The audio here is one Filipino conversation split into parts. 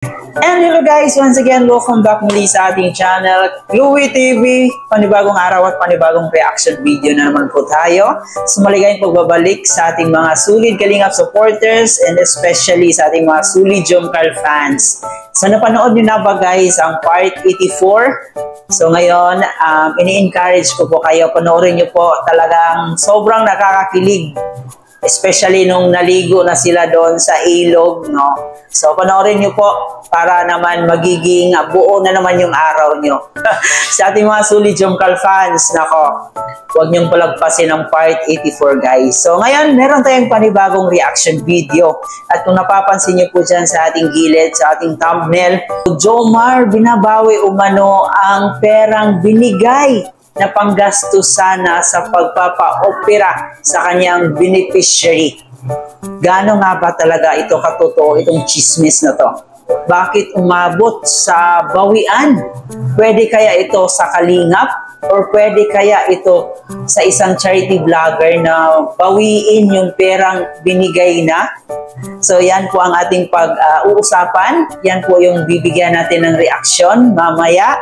And hello guys, once again, welcome back muli sa ating channel, Chloe TV. Panibagong araw at panibagong reaction video na naman po tayo. So maligayang pagbabalik sa ating mga Sulid Kalingap supporters and especially sa ating mga Sulid Jomcar fans. So napanood nyo na ba guys ang part 84? So ngayon, ini-encourage ko po kayo, panoorin nyo po, talagang sobrang nakakakilig. Especially nung naligo na sila doon sa ilog, no? So, panoorin nyo po para naman magiging buo na naman yung araw nyo. Sa ating mga Sulid Jomcar fans, nako, huwag nyong palagpasin ang part 84, guys. So, ngayon, meron tayong panibagong reaction video. At kung napapansin nyo po dyan sa ating gilid, sa ating thumbnail, Jomar binabawi umano ang perang binigay na panggastos sana sa pagpapa-opera sa kanyang beneficiary. Gaano nga ba talaga ito katotoo, itong chismis na to? Bakit umabot sa bawian? Pwede kaya ito sa Kalingap? Or pwede kaya ito sa isang charity vlogger na bawiin yung perang binigay na? So yan po ang ating pag-uusapan. Yan po yung bibigyan natin ng reaksyon mamaya.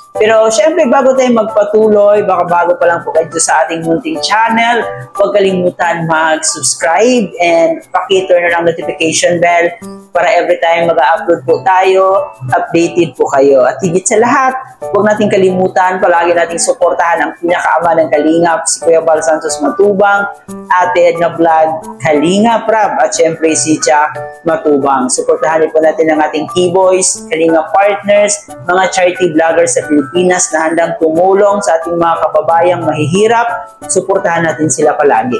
Pero syempre bago tayo magpatuloy, baka bago pa lang po kayo sa ating munting channel, huwag kalimutan mag-subscribe and paki-turn ang notification bell para every time mag-upload po tayo, updated po kayo. At higit sa lahat, huwag natin kalimutan, palagi nating suportahan ang pinakaama ng Kalingap, si Kuya Bal Santos Matubang, Ate Edna Vlog, Kalingap Rab, at syempre si Jack Matubang. Suportahan po natin ang ating Keyboys, Kalingap partners, mga charity vloggers sa Pilipinas na handang tumulong sa ating mga kababayang mahihirap. Suportahan natin sila palagi.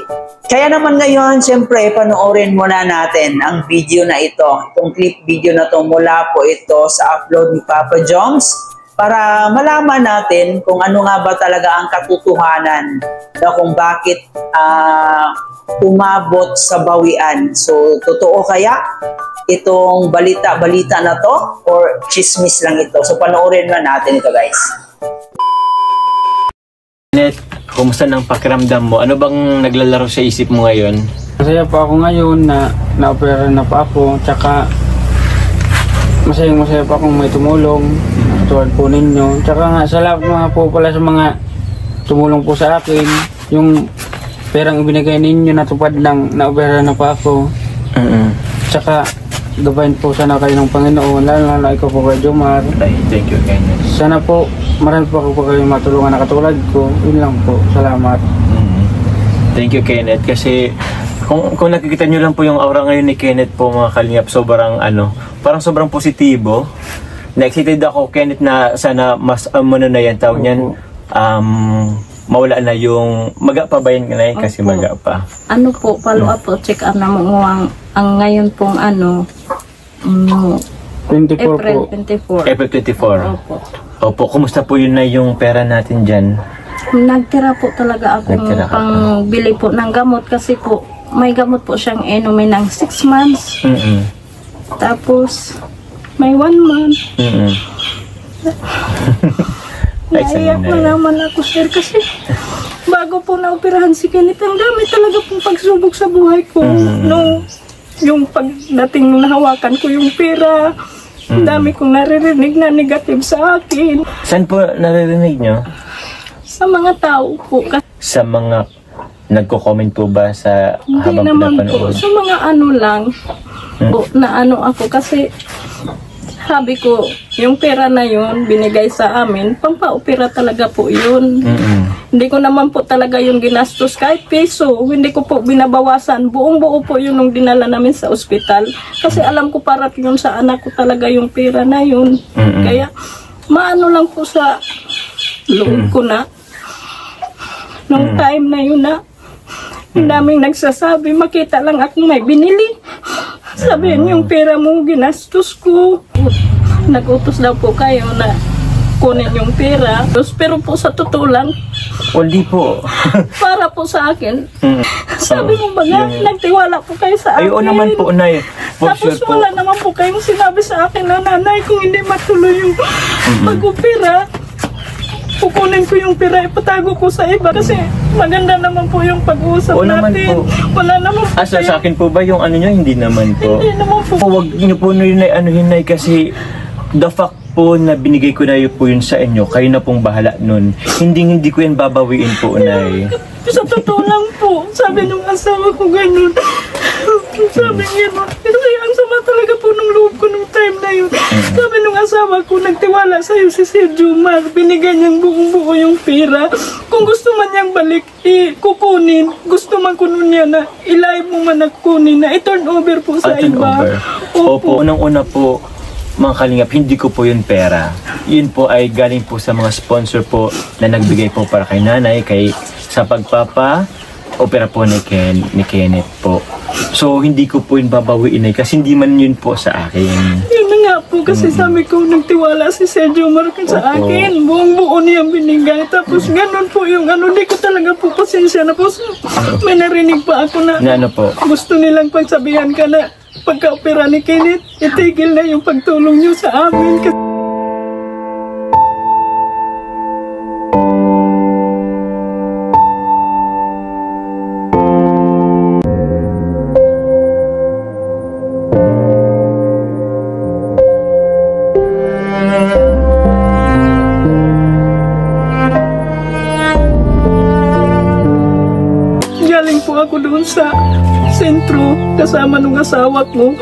Kaya naman ngayon, syempre, panoorin muna natin ang video na ito. Itong clip video na to mula po ito sa upload ni Papa Joms para malaman natin kung ano nga ba talaga ang katotohanan na kung bakit umabot sa bawian. So, totoo kaya itong balita na to or chismis lang ito? So, panoorin na natin ito guys. Net, kumusta ng pakiramdam mo? Ano bang naglalaro sa isip mo ngayon? Masaya po ako ngayon na na-opera na pa ako, tsaka masaya pa akong may tumulong tulad po ninyo. Tsaka nga salamat mga po pala sa mga tumulong po sa akin. Yung perang ibinigay ninyo natupad ng na-opera na pa ako. Tsaka gabayan po sana kayo ng Panginoon, lalo na ikaw po kay Jomar. Thank you, Kenneth. Sana po marami po ako kayo matulungan na katulad ko. Yun lang po, salamat. Thank you, Kenneth, kasi kung nakikita nyo lang po yung aura ngayon ni Kenneth po mga Kalingap, sobrang parang sobrang positibo. Na-excited ako, Kenneth, na sana mas na yan, tawag niyan, mawala na yung maga pa ba yun na kasi maga pa. Ano po, follow up po, check up na mo ang ngayon pong April 24. April 24. Opo, kumusta po yun na yung pera natin dyan? Nagtira po talaga ako pang bili po ng gamot kasi po may gamot po siyang inumin ng 6 months. Tapos may 1 month. Naiyak na naman ako, sir, kasi bago po na-operahan si Kenneth, ang dami talaga pong pagsubok sa buhay ko. No, yung pagdating nung nahawakan ko yung pera, ang dami kong naririnig na negative sa akin. Saan po naririnig nyo? Sa mga tao po. Sa mga nagko-comment po ba sa habang pinapanood? Sa mga lang po, na ako kasi sabi ko, yung pera na yun, binigay sa amin, pampa-opera talaga po yun. Hindi ko naman po talaga yung ginastos kahit peso. Hindi ko po binabawasan. Buong-buo po yun nung dinala namin sa ospital. Kasi alam ko para yun sa anak ko talaga yung pera na yun. Kaya, maano lang po sa loob ko na. Nung time na yun na, ang daming nagsasabi, makita lang akong may binili. Sabihin yung pera mo, ginastos ko. Nag-utos daw po kayo na kunin yung pera. Pero po sa totoo lang, hindi po. para po sa akin. Sabi mo ba nga, nagtiwala po kayo sa akin. Ayun naman po, Nay. Tapos sure wala naman po kayong sinabi sa akin na nanay kung hindi matuloy yung pag-opera. kukunin ko yung pera, ipatago ko sa iba kasi maganda naman po yung pag-uusap Oo naman natin. po. Wala naman po. Sa akin po ba yung ano nyo? Hindi naman po. Hindi naman po. Huwag niyo po na yun Nay, kasi the fact po na binigay ko na yun po yun sa inyo, kayo na pong bahala nun. Hindi ko yan babawiin po, Nay. Sa totoo lang po, sabi nung asawa ko ganun. Sabi niya, kasi ang sama talaga po ng loob ko nung time na yun. Sabi nung asawa ko, nagtiwala sa'yo si Sir Jomar, binigyan niyang buong-buo yung pera. Kung gusto man niyang balik, kukunin. Gusto man kunin niya na i-live mo man na kunin na i-turn over po sa Turn iba. over. Opo, unang-una po, mga kalingap, hindi ko po yun pera. Yun po ay galing po sa mga sponsor po na nagbigay po para kay nanay, sa pagpapa-opera po ni Kenneth po. So, hindi ko po yun babawiin kasi hindi man yun po sa akin. Yun na nga po, kasi sabi ko, nagtiwala si Sir Jomar sa akin. Buong-buo niyang binigay. Tapos ganun po yung di ko talaga po pasensya na po. May narinig pa ako na Na ano po? gusto nilang pagsabihan ka na pagka-opera ni Kenneth, itigil na yung pagtulong niyo sa amin. Galing po ako doon sa sentro kasama nung asawa ko.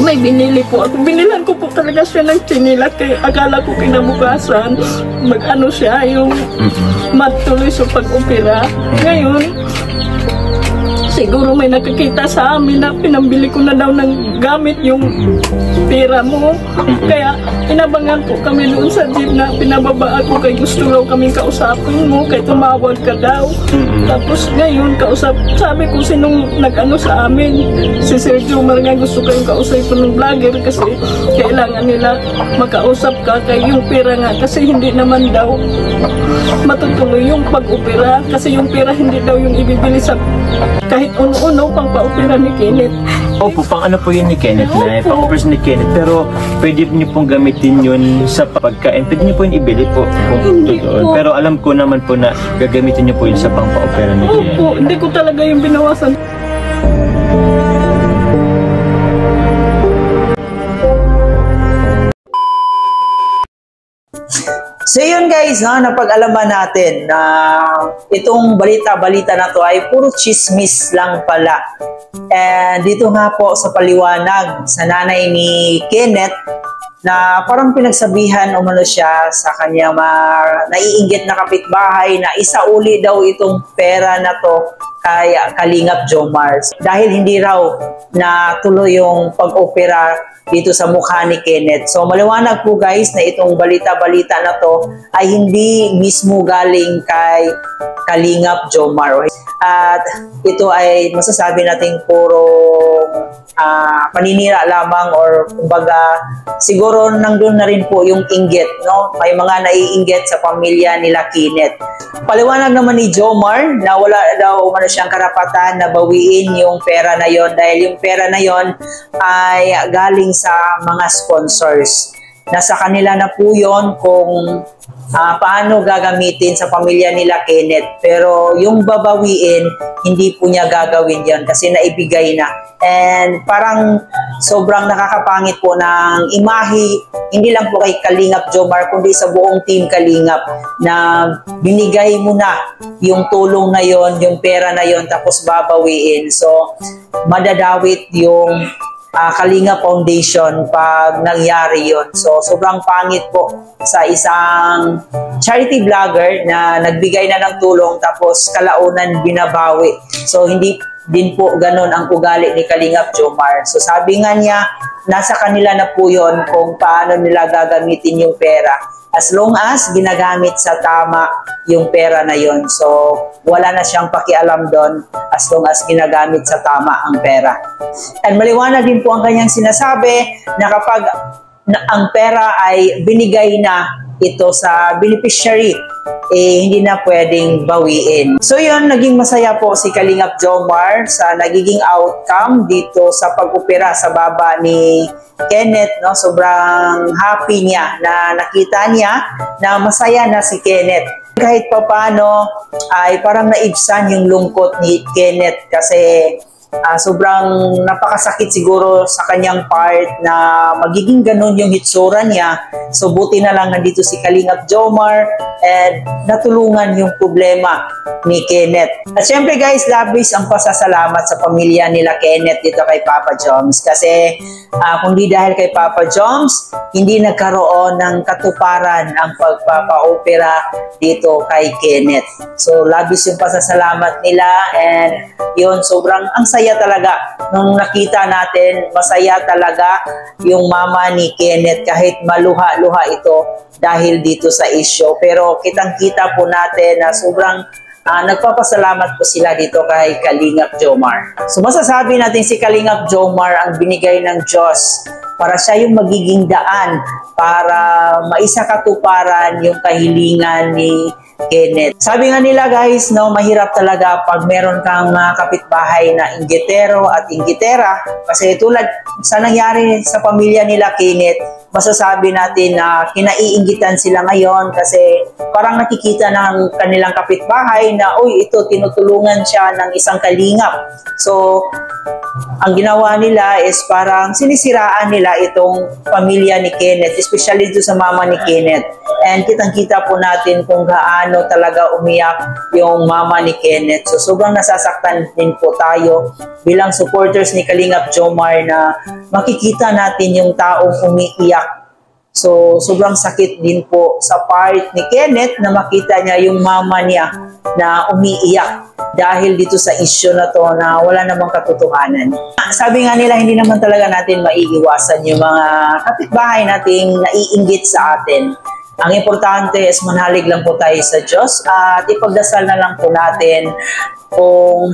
May binili po ako. Binilan ko po talaga siya ng chinilat kaya akala ko kinabukasan mag-ano siya yung matuloy sa pag-opera. Ngayon, siguro may nakakita sa amin na pinambili ko na daw ng gamit yung pera mo. Kaya inabangan po kami doon sa jeep na pinababa ako kay gusto raw kaming kausapin mo kay tumawag ka daw. Tapos ngayon sabi ko sinong nag-ano sa amin. Si Sir Jomar nga gusto kayong kausapin ng vlogger kasi kailangan nila makausap ka kay yung pera nga kasi hindi naman daw matutuloy yung pag-opera kasi yung pera hindi daw yung ibibili sa kahit uno-uno pang pa-opera ni Kenneth. Opo, pang ano po yun ni Kenneth, Nay? Pang opera ni Kenneth. Pero pwede niyo pong gamitin yun sa pagkain. Pwede niyo po yun ibili po. Kung Hindi doon. po. Pero alam ko naman po na gagamitin niyo po yun sa pang pa-opera ni Kenneth. Opo, hindi ko talaga yung binawasan. So yun guys, napag-alaman natin na itong balita-balita na to ay puro chismis lang pala. And dito nga po sa paliwanag sa nanay ni Kenneth na parang pinagsabihan umano siya sa kanyang naiinggit na kapitbahay na isauli daw itong pera na to kay Kalingap Jomar. Dahil hindi raw na tuloy yung pag-opera dito sa mukha ni Kenneth. So maliwanag po guys na itong balita-balita na to ay hindi mismo galing kay Kalingap Jomar. At ito ay masasabi nating puro paninira lamang or kumbaga siguro nandun na rin po yung inggit, no? May mga naiinggit sa pamilya nila Kenneth. Paliwanag naman ni Jomar na wala daw umano siyang karapatan na bawiin yung pera na yon dahil yung pera na yon ay galing sa mga sponsors. Nasa kanila na po yon kung paano gagamitin sa pamilya nila Kenneth. Pero yung babawiin, hindi po niya gagawin yon kasi naibigay na. And parang sobrang nakakapangit po ng imahe, hindi lang po kay Kalingap Jomar, kundi sa buong team Kalingap na binigay mo na yung tulong na yon, yung pera na yon, tapos babawiin. So, madadawit yung Kalinga Foundation pag nangyari yon. So, sobrang pangit po sa isang charity vlogger na nagbigay na ng tulong tapos kalaunan binabawi. So, hindi din po ganun ang ugali ni Kalingap Jomar. So, sabi nga niya, nasa kanila na po yon kung paano nila gagamitin yung pera. As long as ginagamit sa tama yung pera na yon. So, wala na siyang pakialam doon as long as ginagamit sa tama ang pera. And maliwanag din po ang kanyang sinasabi na kapag ang pera ay binigay na ito sa beneficiary, hindi na pwedeng bawiin. So yun, naging masaya po si Kalingap Jomar sa nagiging outcome dito sa pag-opera sa baba ni Kenneth, no? Sobrang happy niya na nakita niya na masaya na si Kenneth. Kahit papano ay parang naibsan yung lungkot ni Kenneth kasi sobrang napakasakit siguro sa kanyang part na magiging ganun yung hitsura niya. So buti na lang nandito si Kalingap Jomar and natulungan yung problema ni Kenneth. At syempre guys, labis ang pasasalamat sa pamilya nila Kenneth dito kay Papa Joms kasi kung di dahil kay Papa Joms, hindi nagkaroon ng katuparan ang pagpapa-opera dito kay Kenneth. So labis yung pasasalamat nila and yun, sobrang ang saya talaga nung nakita natin, masaya talaga yung mama ni Kenneth kahit maluha-luha ito dahil dito sa issue. Pero kitang-kita po natin na sobrang nagpapasalamat po sila dito kay Kalingap Jomar. So masasabi natin si Kalingap Jomar ang binigay ng Diyos para siya yung magiging daan para maisakatuparan yung kahilingan ni Kenneth. Sabi nga nila guys, no, mahirap talaga pag meron kang kapitbahay na inggitero at inggitera kasi tulad sa nangyari sa pamilya nila Kenneth, masasabi natin na kinaiinggitan sila ngayon kasi parang nakikita ng kanilang kapitbahay na uy, ito tinutulungan siya ng isang kalingap. So ang ginawa nila is parang sinisiraan nila itong pamilya ni Kenneth, especially dito sa mama ni Kenneth. And kitang-kita po natin kung gaano talaga umiyak yung mama ni Kenneth. So sobrang nasasaktan din po tayo bilang supporters ni Kalingap Jomar na makikita natin yung taong umiiyak. So sobrang sakit din po sa part ni Kenneth na makita niya yung mama niya na umiiyak dahil dito sa issue na to na wala namang katotohanan. Sabi nga nila, hindi naman talaga natin maiiwasan yung mga kapitbahay nating naiinggit sa atin. Ang importante is manalig lang po tayo sa Diyos at ipagdasal na lang po natin kung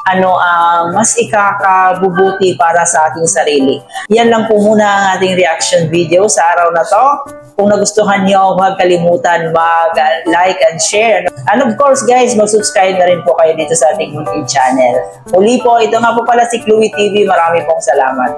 ano ang mas ikakabubuti para sa ating sarili. Yan lang po muna ang ating reaction video sa araw na to. Kung nagustuhan nyo, huwag kalimutan mag-like and share. And of course guys, mag-subscribe na rin po kayo dito sa ating YouTube channel. Muli po, ito nga po pala si Chloe TV. Marami pong salamat.